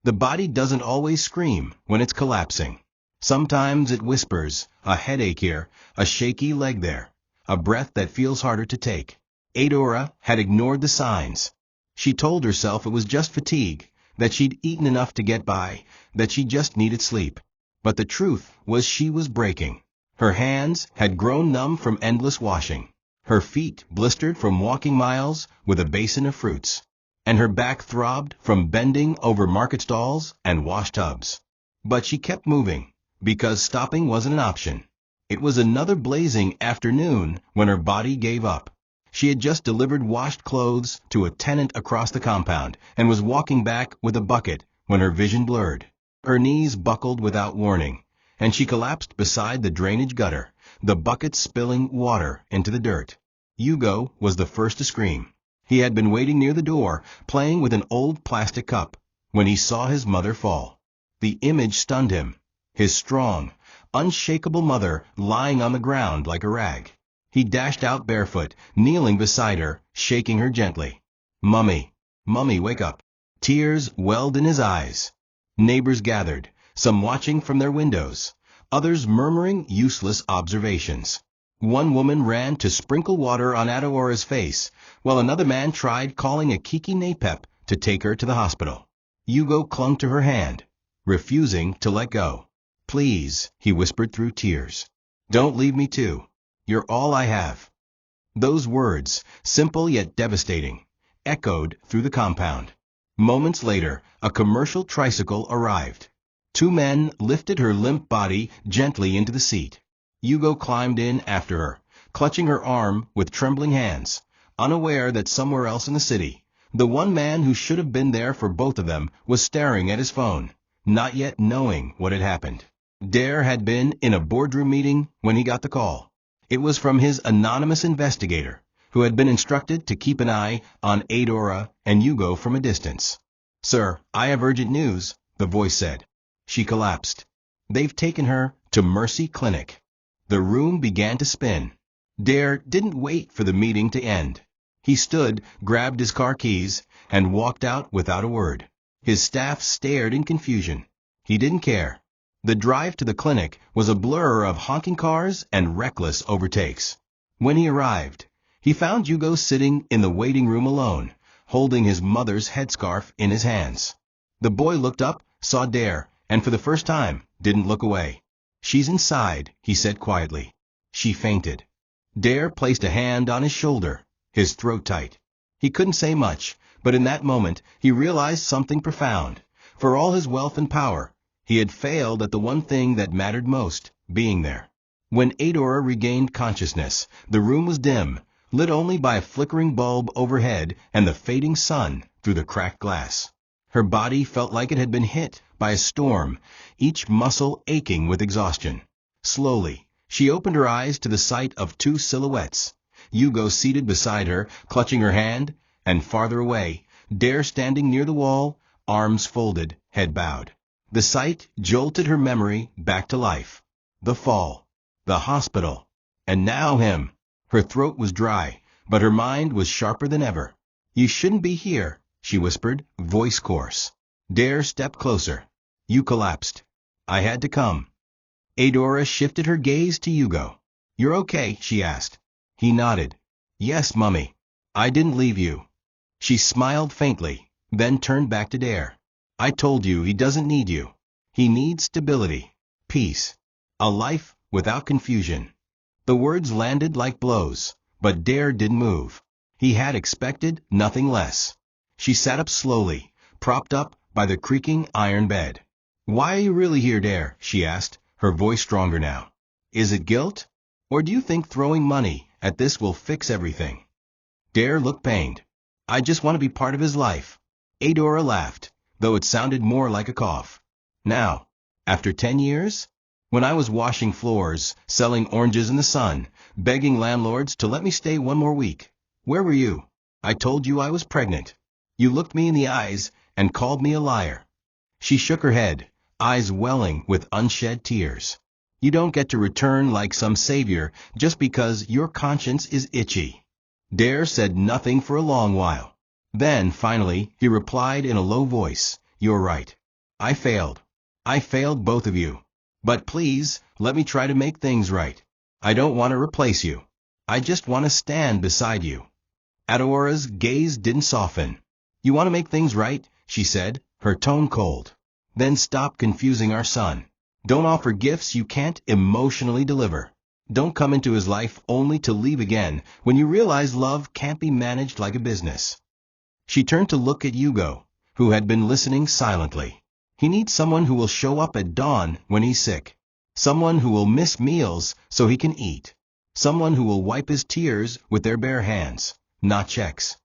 The body doesn't always scream when it's collapsing. Sometimes it whispers, a headache here, a shaky leg there, a breath that feels harder to take. Adora had ignored the signs. She told herself it was just fatigue, that she'd eaten enough to get by, that she just needed sleep. But the truth was she was breaking. Her hands had grown numb from endless washing. Her feet blistered from walking miles with a basin of fruits. And her back throbbed from bending over market stalls and wash tubs. But she kept moving, because stopping wasn't an option. It was another blazing afternoon when her body gave up. She had just delivered washed clothes to a tenant across the compound and was walking back with a bucket when her vision blurred. Her knees buckled without warning, and she collapsed beside the drainage gutter, the bucket spilling water into the dirt. Yugo was the first to scream. He had been waiting near the door, playing with an old plastic cup, when he saw his mother fall. The image stunned him, his strong, unshakable mother lying on the ground like a rag. He dashed out barefoot, kneeling beside her, shaking her gently. "Mummy, Mummy, wake up." Tears welled in his eyes. Neighbors gathered, some watching from their windows, others murmuring useless observations. One woman ran to sprinkle water on Adora's face, while another man tried calling a Kiki Napep to take her to the hospital. Yugo clung to her hand, refusing to let go. "Please," he whispered through tears. "Don't leave me too. You're all I have." Those words, simple yet devastating, echoed through the compound. Moments later, a commercial tricycle arrived. Two men lifted her limp body gently into the seat. Yugo climbed in after her, clutching her arm with trembling hands, unaware that somewhere else in the city, the one man who should have been there for both of them was staring at his phone, not yet knowing what had happened. Daryl had been in a boardroom meeting when he got the call. It was from his anonymous investigator, who had been instructed to keep an eye on Adora and Yugo from a distance. "Sir, I have urgent news," the voice said. She collapsed. "They've taken her to Mercy Clinic." The room began to spin. Daryl didn't wait for the meeting to end. He stood, grabbed his car keys, and walked out without a word. His staff stared in confusion. He didn't care. The drive to the clinic was a blur of honking cars and reckless overtakes. When he arrived, he found Yugo sitting in the waiting room alone, holding his mother's headscarf in his hands. The boy looked up, saw Daryl, and for the first time, didn't look away. "She's inside," he said quietly. She fainted. Daryl placed a hand on his shoulder, his throat tight. He couldn't say much, but in that moment he realized something profound. For all his wealth and power, he had failed at the one thing that mattered most, being there. When Adora regained consciousness, the room was dim, lit only by a flickering bulb overhead and the fading sun through the cracked glass. Her body felt like it had been hit by a storm, each muscle aching with exhaustion. Slowly, she opened her eyes to the sight of two silhouettes. Yugo seated beside her, clutching her hand, and farther away, Daryl standing near the wall, arms folded, head bowed. The sight jolted her memory back to life. The fall, the hospital, and now him. Her throat was dry, but her mind was sharper than ever. "You shouldn't be here," she whispered, voice coarse. Daryl stepped closer. "You collapsed. I had to come." Adora shifted her gaze to Yugo. "You're okay?" she asked. He nodded. "Yes, Mummy. I didn't leave you." She smiled faintly, then turned back to Daryl. I told you he doesn't need you. He needs stability, peace, a life without confusion. The words landed like blows, but Dare didn't move. He had expected nothing less. She sat up slowly, propped up by the creaking iron bed. Why are you really here, Dare? She asked, her voice stronger now. Is it guilt? Or do you think throwing money at this will fix everything? Dare looked pained. I just want to be part of his life. Adora laughed, though it sounded more like a cough. Now, after 10 years? When I was washing floors, selling oranges in the sun, begging landlords to let me stay one more week. Where were you? I told you I was pregnant. You looked me in the eyes and called me a liar. She shook her head, eyes welling with unshed tears. You don't get to return like some savior just because your conscience is itchy. Dare said nothing for a long while. Then, finally, he replied in a low voice, You're right. I failed. I failed both of you. But please, let me try to make things right. I don't want to replace you. I just want to stand beside you. Adora's gaze didn't soften. You want to make things right, she said, her tone cold. Then stop confusing our son. Don't offer gifts you can't emotionally deliver. Don't come into his life only to leave again when you realize love can't be managed like a business. She turned to look at Yugo, who had been listening silently. He needs someone who will show up at dawn when he's sick. Someone who will miss meals so he can eat. Someone who will wipe his tears with their bare hands, not checks.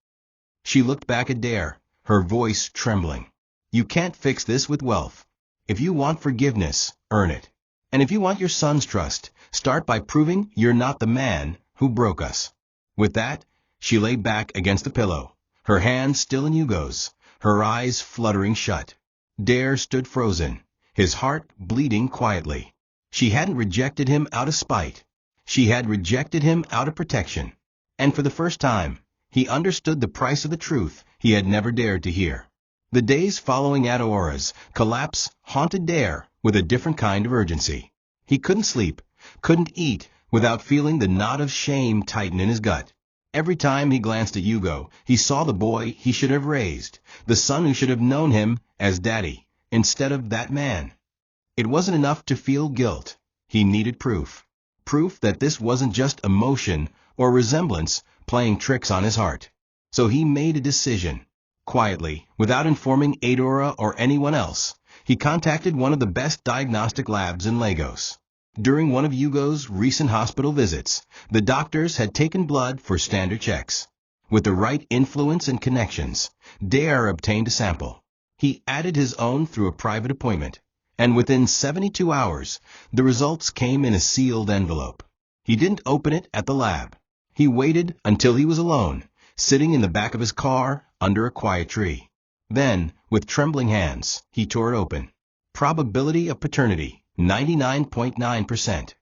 She looked back at Dare, her voice trembling. You can't fix this with wealth. If you want forgiveness, earn it. And if you want your son's trust, start by proving you're not the man who broke us. With that, she lay back against the pillow, her hand still in Yugo's, her eyes fluttering shut. Dare stood frozen, his heart bleeding quietly. She hadn't rejected him out of spite. She had rejected him out of protection. And for the first time, he understood the price of the truth he had never dared to hear. The days following Adora's collapse haunted Dare with a different kind of urgency. He couldn't sleep, couldn't eat, without feeling the knot of shame tighten in his gut. Every time he glanced at Yugo, he saw the boy he should have raised, the son who should have known him as daddy, instead of that man. It wasn't enough to feel guilt. He needed proof. Proof that this wasn't just emotion or resemblance playing tricks on his heart. So he made a decision. Quietly, without informing Adora or anyone else, he contacted one of the best diagnostic labs in Lagos. During one of Yugo's recent hospital visits, the doctors had taken blood for standard checks. With the right influence and connections, Dare obtained a sample. He added his own through a private appointment, and within 72 hours, the results came in a sealed envelope. He didn't open it at the lab. He waited until he was alone, sitting in the back of his car under a quiet tree. Then, with trembling hands, he tore it open. Probability of paternity, 99.9%.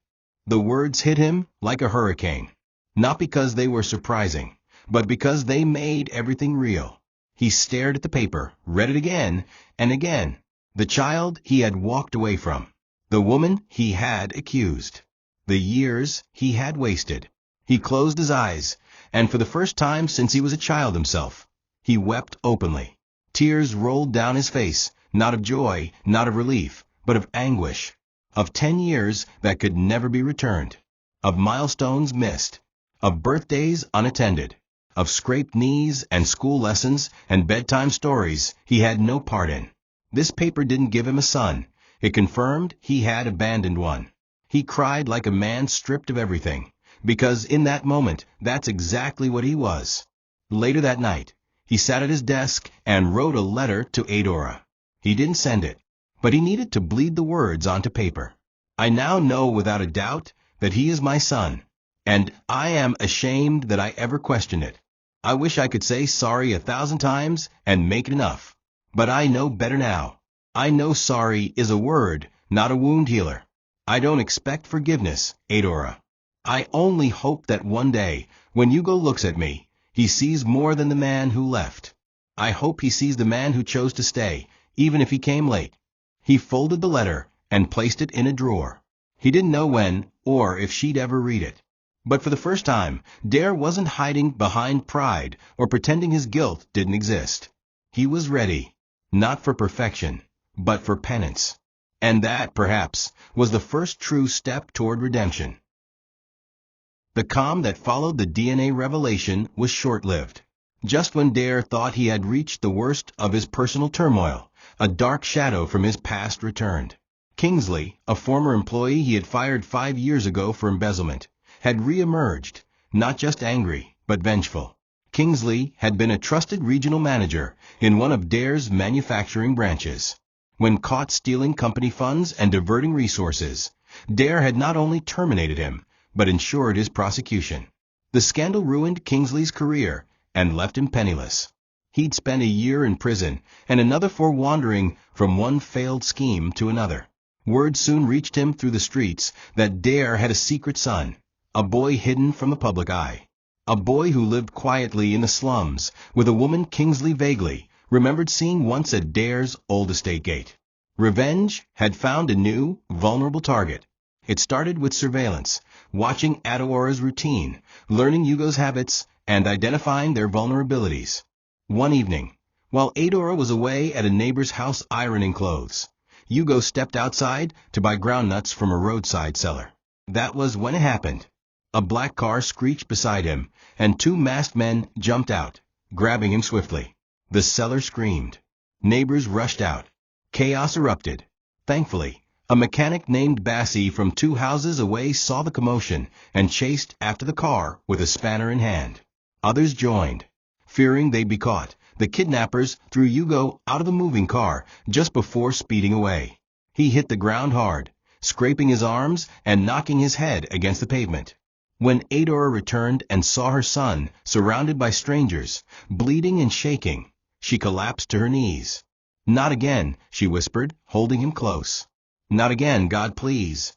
The words hit him like a hurricane, not because they were surprising, but because they made everything real. He stared at the paper, read it again and again. The child he had walked away from. The woman he had accused. The years he had wasted. He closed his eyes, and for the first time since he was a child himself, he wept openly. Tears rolled down his face, not of joy, not of relief, but of anguish. Of 10 years that could never be returned. Of milestones missed. Of birthdays unattended. Of scraped knees and school lessons and bedtime stories he had no part in. This paper didn't give him a son. It confirmed he had abandoned one. He cried like a man stripped of everything, because in that moment, that's exactly what he was. Later that night, he sat at his desk and wrote a letter to Adora. He didn't send it, but he needed to bleed the words onto paper. I now know without a doubt that he is my son, and I am ashamed that I ever questioned it. I wish I could say sorry 1,000 times and make it enough. But I know better now. I know sorry is a word, not a wound healer. I don't expect forgiveness, Adora. I only hope that one day, when Yugo looks at me, he sees more than the man who left. I hope he sees the man who chose to stay, even if he came late. He folded the letter and placed it in a drawer. He didn't know when or if she'd ever read it. But for the first time, Dare wasn't hiding behind pride or pretending his guilt didn't exist. He was ready. not for perfection, but for penance. And that, perhaps, was the first true step toward redemption. The calm that followed the DNA revelation was short-lived. Just when Dare thought he had reached the worst of his personal turmoil, a dark shadow from his past returned. Kingsley, a former employee he had fired 5 years ago for embezzlement, had re-emerged, not just angry, but vengeful. Kingsley had been a trusted regional manager in one of Dare's manufacturing branches. When caught stealing company funds and diverting resources, Dare had not only terminated him, but ensured his prosecution. The scandal ruined Kingsley's career and left him penniless. He'd spent a year in prison and another for wandering from one failed scheme to another. Word soon reached him through the streets that Dare had a secret son, a boy hidden from the public eye. A boy who lived quietly in the slums with a woman Kingsley vaguely remembered seeing once at Dare's old estate gate. Revenge had found a new, vulnerable target. It started with surveillance, watching Adora's routine, learning Yugo's habits, and identifying their vulnerabilities. One evening, while Adora was away at a neighbor's house ironing clothes, Yugo stepped outside to buy groundnuts from a roadside seller. That was when it happened. A black car screeched beside him, and 2 masked men jumped out, grabbing him swiftly. The seller screamed. Neighbors rushed out. Chaos erupted. Thankfully, a mechanic named Bassie from 2 houses away saw the commotion and chased after the car with a spanner in hand. Others joined. Fearing they'd be caught, the kidnappers threw Yugo out of the moving car just before speeding away. He hit the ground hard, scraping his arms and knocking his head against the pavement. When Adora returned and saw her son surrounded by strangers, bleeding and shaking, she collapsed to her knees. "Not again," she whispered, holding him close. "Not again, God, please."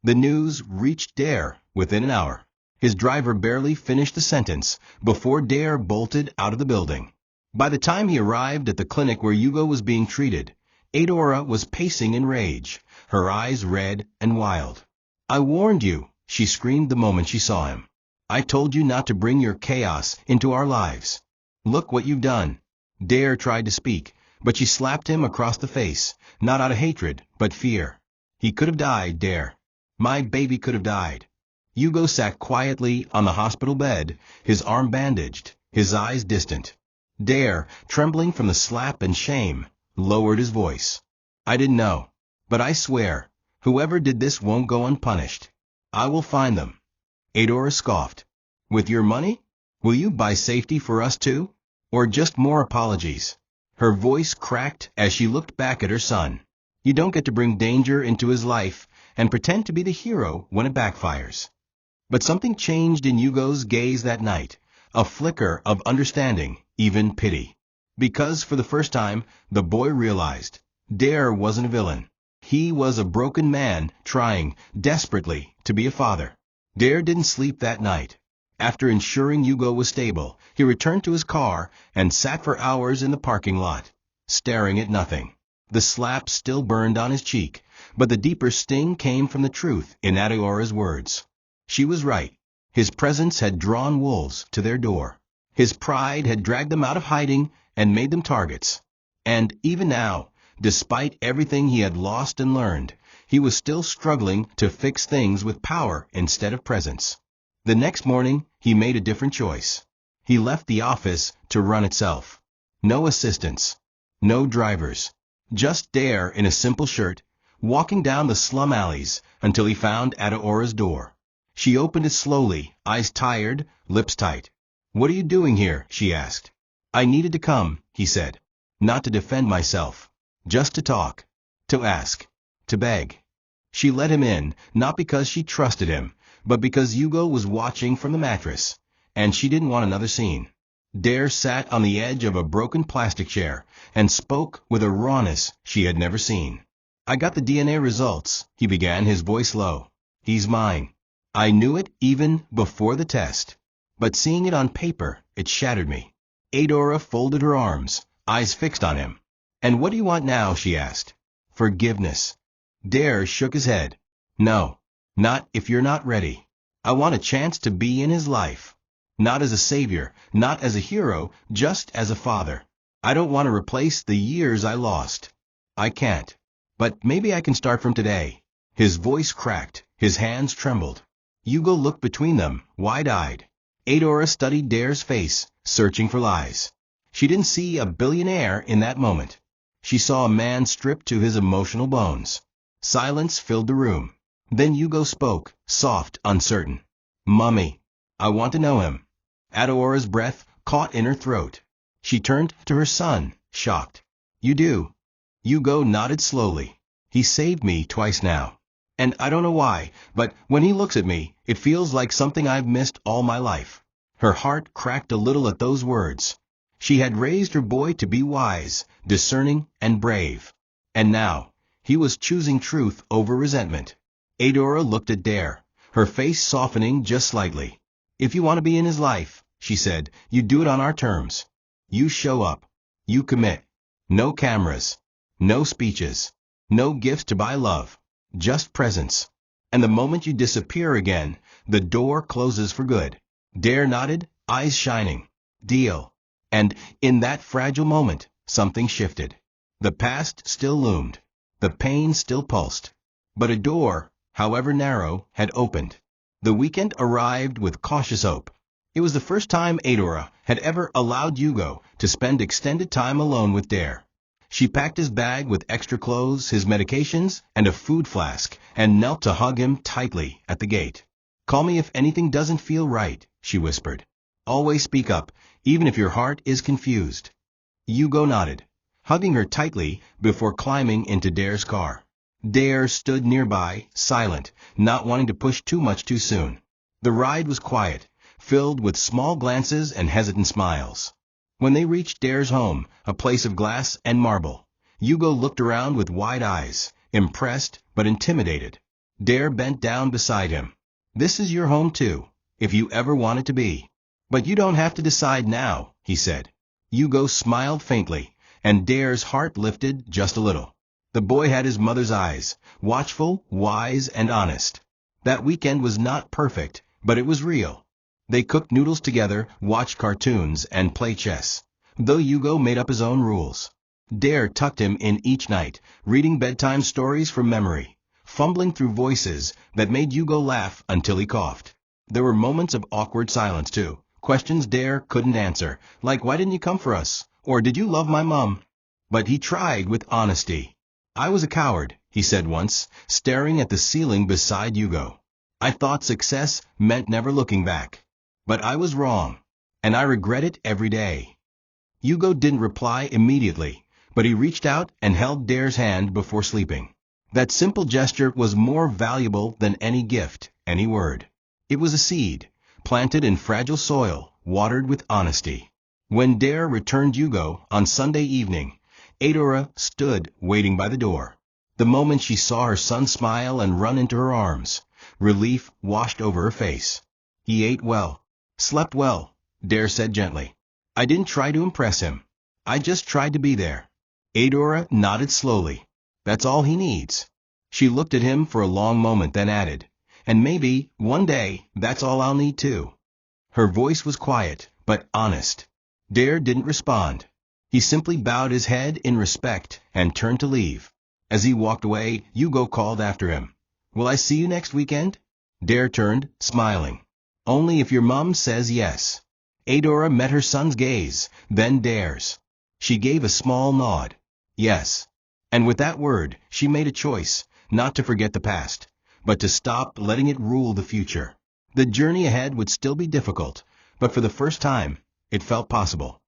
The news reached Dare within an hour. His driver barely finished the sentence before Dare bolted out of the building. By the time he arrived at the clinic where Yugo was being treated, Adora was pacing in rage, her eyes red and wild. "I warned you," she screamed the moment she saw him. "I told you not to bring your chaos into our lives. Look what you've done." Dare tried to speak, but she slapped him across the face, not out of hatred, but fear. "He could have died, Dare. My baby could have died." Yugo sat quietly on the hospital bed, his arm bandaged, his eyes distant. Dare, trembling from the slap and shame, lowered his voice. "I didn't know. But I swear, whoever did this won't go unpunished. I will find them." Adora scoffed. "With your money? Will you buy safety for us too? Or just more apologies?" Her voice cracked as she looked back at her son. "You don't get to bring danger into his life and pretend to be the hero when it backfires." But something changed in Yugo's gaze that night, a flicker of understanding, even pity. Because for the first time, the boy realized Dare wasn't a villain. He was a broken man trying, desperately, to be a father. Dare didn't sleep that night. After ensuring Yugo was stable, he returned to his car and sat for hours in the parking lot, staring at nothing. The slap still burned on his cheek, but the deeper sting came from the truth in Adora's words. She was right. His presence had drawn wolves to their door. His pride had dragged them out of hiding and made them targets. And even now, despite everything he had lost and learned, he was still struggling to fix things with power instead of presence. The next morning, he made a different choice. He left the office to run itself. No assistants. No drivers. Just Dare in a simple shirt, walking down the slum alleys until he found Adora's door. She opened it slowly, eyes tired, lips tight. "What are you doing here?" she asked. "I needed to come," he said. "Not to defend myself. Just to talk. To ask. To beg." She let him in, not because she trusted him, but because Yugo was watching from the mattress, and she didn't want another scene. Dare sat on the edge of a broken plastic chair and spoke with a rawness she had never seen. "I got the DNA results," he began, his voice low. "He's mine. I knew it even before the test. But seeing it on paper, it shattered me." Adora folded her arms, eyes fixed on him. "And what do you want now?" she asked. "Forgiveness." Dare shook his head. "No, not if you're not ready. I want a chance to be in his life. Not as a savior, not as a hero, just as a father. I don't want to replace the years I lost. I can't. But maybe I can start from today. His voice cracked, his hands trembled. Yugo looked between them, wide-eyed. Adora studied Dare's face, searching for lies. She didn't see a billionaire in that moment. She saw a man stripped to his emotional bones. Silence filled the room. Then Yugo spoke, soft, uncertain. "Mummy, I want to know him." Adora's breath caught in her throat. She turned to her son, shocked. "You do?" Yugo nodded slowly. "He saved me twice now. And I don't know why, but when he looks at me, it feels like something I've missed all my life." Her heart cracked a little at those words. She had raised her boy to be wise, discerning, and brave. And now, he was choosing truth over resentment. Adora looked at Dare, her face softening just slightly. "If you want to be in his life," she said, "you do it on our terms. You show up. You commit. No cameras. No speeches. No gifts to buy love. Just presence. And the moment you disappear again, the door closes for good." Dare nodded, eyes shining. "Deal." And in that fragile moment, something shifted. The past still loomed. The pain still pulsed. But a door, however narrow, had opened. The weekend arrived with cautious hope. It was the first time Adora had ever allowed Yugo to spend extended time alone with Dare. She packed his bag with extra clothes, his medications, and a food flask, and knelt to hug him tightly at the gate. "Call me if anything doesn't feel right," she whispered. "Always speak up, even if your heart is confused." Yugo nodded, hugging her tightly before climbing into Dare's car. Dare stood nearby, silent, not wanting to push too much too soon. The ride was quiet, filled with small glances and hesitant smiles. When they reached Dare's home, a place of glass and marble, Yugo looked around with wide eyes, impressed but intimidated. Dare bent down beside him. "This is your home too, if you ever want it to be. But you don't have to decide now," he said. Yugo smiled faintly, and Dare's heart lifted just a little. The boy had his mother's eyes, watchful, wise, and honest. That weekend was not perfect, but it was real. They cooked noodles together, watched cartoons, and played chess, though Yugo made up his own rules. Dare tucked him in each night, reading bedtime stories from memory, fumbling through voices that made Yugo laugh until he coughed. There were moments of awkward silence, too. Questions Dare couldn't answer, like "Why didn't you come for us?" or "Did you love my mom?" But he tried with honesty. "I was a coward," he said once, staring at the ceiling beside Yugo. "I thought success meant never looking back. But I was wrong, and I regret it every day." Yugo didn't reply immediately, but he reached out and held Dare's hand before sleeping. That simple gesture was more valuable than any gift, any word. It was a seed, planted in fragile soil, watered with honesty. When Dare returned Yugo on Sunday evening, Adora stood waiting by the door. The moment she saw her son smile and run into her arms, relief washed over her face. "He ate well. Slept well," Dare said gently. "I didn't try to impress him. I just tried to be there." Adora nodded slowly. "That's all he needs." She looked at him for a long moment, then added, "And maybe, one day, that's all I'll need too." Her voice was quiet, but honest. Dare didn't respond. He simply bowed his head in respect and turned to leave. As he walked away, Yugo called after him, "Will I see you next weekend?" Dare turned, smiling. "Only if your mom says yes." Adora met her son's gaze, then Dare's. She gave a small nod. Yes. And with that word, she made a choice, not to forget the past, but to stop letting it rule the future. The journey ahead would still be difficult, but for the first time, it felt possible.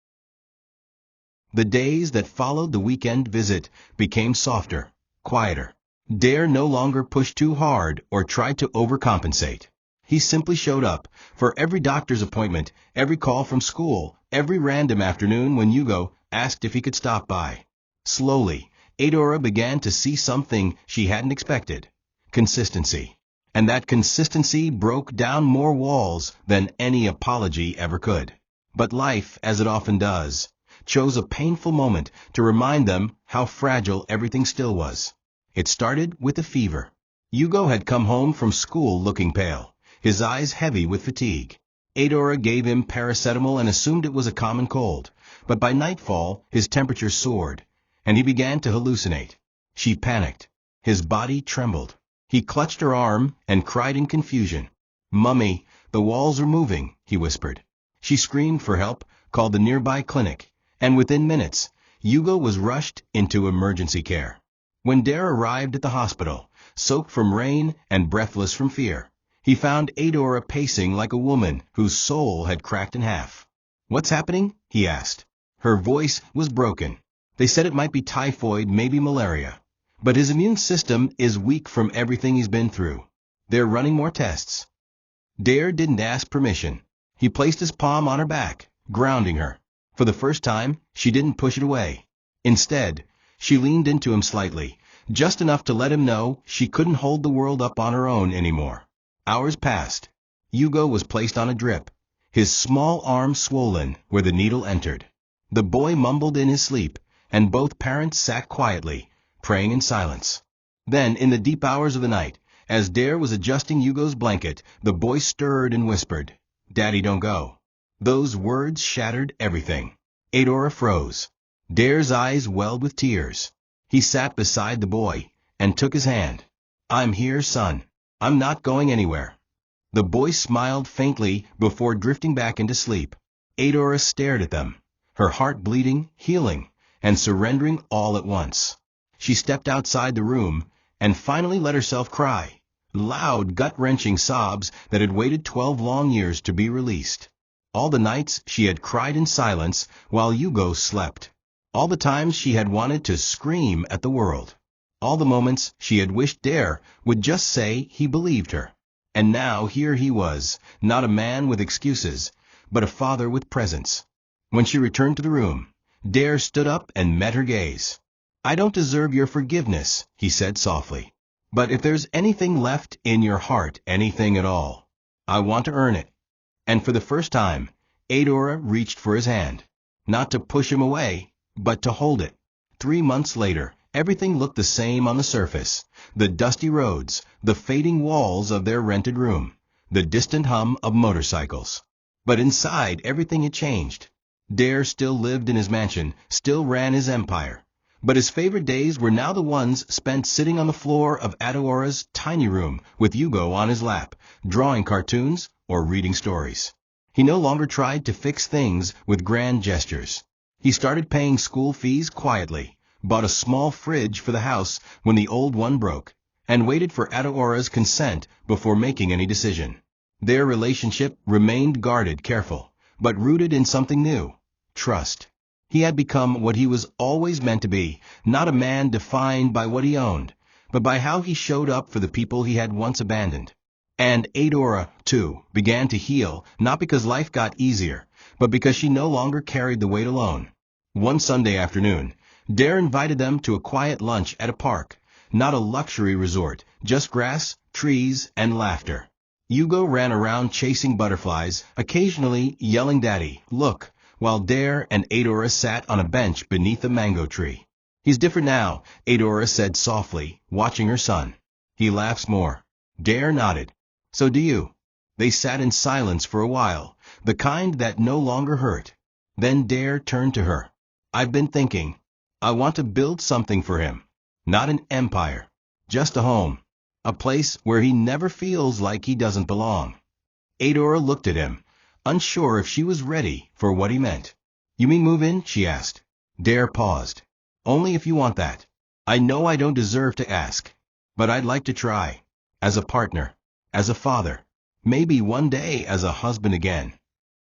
The days that followed the weekend visit became softer, quieter. Dare no longer pushed too hard or tried to overcompensate. He simply showed up, for every doctor's appointment, every call from school, every random afternoon when Yugo asked if he could stop by. Slowly, Adora began to see something she hadn't expected: consistency. And that consistency broke down more walls than any apology ever could. But life, as it often does, chose a painful moment to remind them how fragile everything still was. It started with a fever. Yugo had come home from school looking pale, his eyes heavy with fatigue. Adora gave him paracetamol and assumed it was a common cold, but by nightfall his temperature soared, and he began to hallucinate. She panicked. His body trembled. He clutched her arm and cried in confusion. "Mummy, the walls are moving," he whispered. She screamed for help, called the nearby clinic, and within minutes, Yugo was rushed into emergency care. When Daryl arrived at the hospital, soaked from rain and breathless from fear, he found Adora pacing like a woman whose soul had cracked in half. "What's happening?" he asked. Her voice was broken. "They said it might be typhoid, maybe malaria. But his immune system is weak from everything he's been through. They're running more tests." Dare didn't ask permission. He placed his palm on her back, grounding her. For the first time, she didn't push it away. Instead, she leaned into him slightly, just enough to let him know she couldn't hold the world up on her own anymore. Hours passed. Yugo was placed on a drip, his small arm swollen where the needle entered. The boy mumbled in his sleep, and both parents sat quietly, praying in silence. Then, in the deep hours of the night, as Dare was adjusting Yugo's blanket, the boy stirred and whispered, "Daddy, don't go." Those words shattered everything. Adora froze. Dare's eyes welled with tears. He sat beside the boy and took his hand. "I'm here, son. I'm not going anywhere." The boy smiled faintly before drifting back into sleep. Adora stared at them, her heart bleeding, healing, and surrendering all at once. She stepped outside the room and finally let herself cry, loud, gut-wrenching sobs that had waited 12 long years to be released. All the nights she had cried in silence while Yugo slept. All the times she had wanted to scream at the world. All the moments she had wished Dare would just say he believed her. And now here he was, not a man with excuses, but a father with presence. When she returned to the room, Dare stood up and met her gaze. "I don't deserve your forgiveness," he said softly. "But if there's anything left in your heart, anything at all, I want to earn it." And for the first time, Adora reached for his hand, not to push him away, but to hold it. 3 months later, everything looked the same on the surface. The dusty roads, the fading walls of their rented room, the distant hum of motorcycles. But inside, everything had changed. Dare still lived in his mansion, still ran his empire. But his favorite days were now the ones spent sitting on the floor of Adora's tiny room with Yugo on his lap, drawing cartoons or reading stories. He no longer tried to fix things with grand gestures. He started paying school fees quietly, bought a small fridge for the house when the old one broke, and waited for Adora's consent before making any decision. Their relationship remained guarded, careful, but rooted in something new: trust. He had become what he was always meant to be, not a man defined by what he owned, but by how he showed up for the people he had once abandoned. And Adora, too, began to heal, not because life got easier, but because she no longer carried the weight alone. One Sunday afternoon, Dare invited them to a quiet lunch at a park, not a luxury resort, just grass, trees, and laughter. Yugo ran around chasing butterflies, occasionally yelling "Daddy, look," while Dare and Adora sat on a bench beneath a mango tree. "He's different now," Adora said softly, watching her son. "He laughs more." Dare nodded. "So do you." They sat in silence for a while, the kind that no longer hurt. Then Dare turned to her. "I've been thinking. I want to build something for him. Not an empire. Just a home. A place where he never feels like he doesn't belong." Adora looked at him, unsure if she was ready for what he meant. "You mean move in?" she asked. Dare paused. "Only if you want that. I know I don't deserve to ask, but I'd like to try. As a partner. As a father. Maybe one day as a husband again."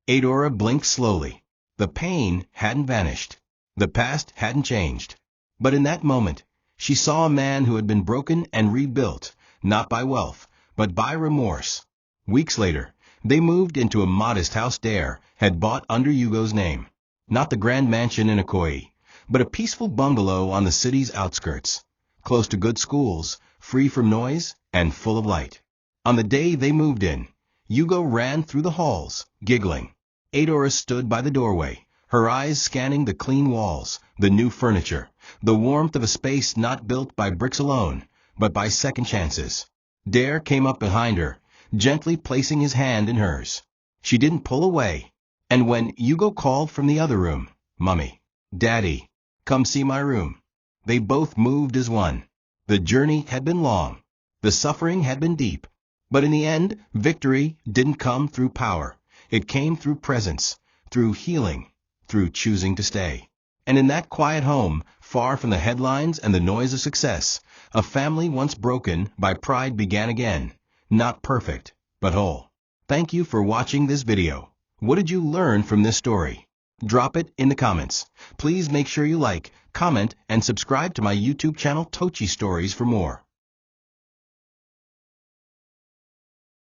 Adora blinked slowly. The pain hadn't vanished. The past hadn't changed. But in that moment, she saw a man who had been broken and rebuilt, not by wealth, but by remorse. Weeks later, they moved into a modest house Dare had bought under Yugo's name. Not the grand mansion in Akoi, but a peaceful bungalow on the city's outskirts, close to good schools, free from noise, and full of light. On the day they moved in, Yugo ran through the halls, giggling. Adora stood by the doorway, her eyes scanning the clean walls, the new furniture, the warmth of a space not built by bricks alone, but by second chances. Dare came up behind her, gently placing his hand in hers. She didn't pull away. And when Yugo called from the other room, "Mummy, Daddy, come see my room," they both moved as one. The journey had been long. The suffering had been deep. But in the end, victory didn't come through power. It came through presence, through healing, through choosing to stay. And in that quiet home, far from the headlines and the noise of success, a family once broken by pride began again. Not perfect, but whole. Thank you for watching this video. What did you learn from this story? Drop it in the comments. Please make sure you like, comment, and subscribe to my YouTube channel TOCHI Stories for more.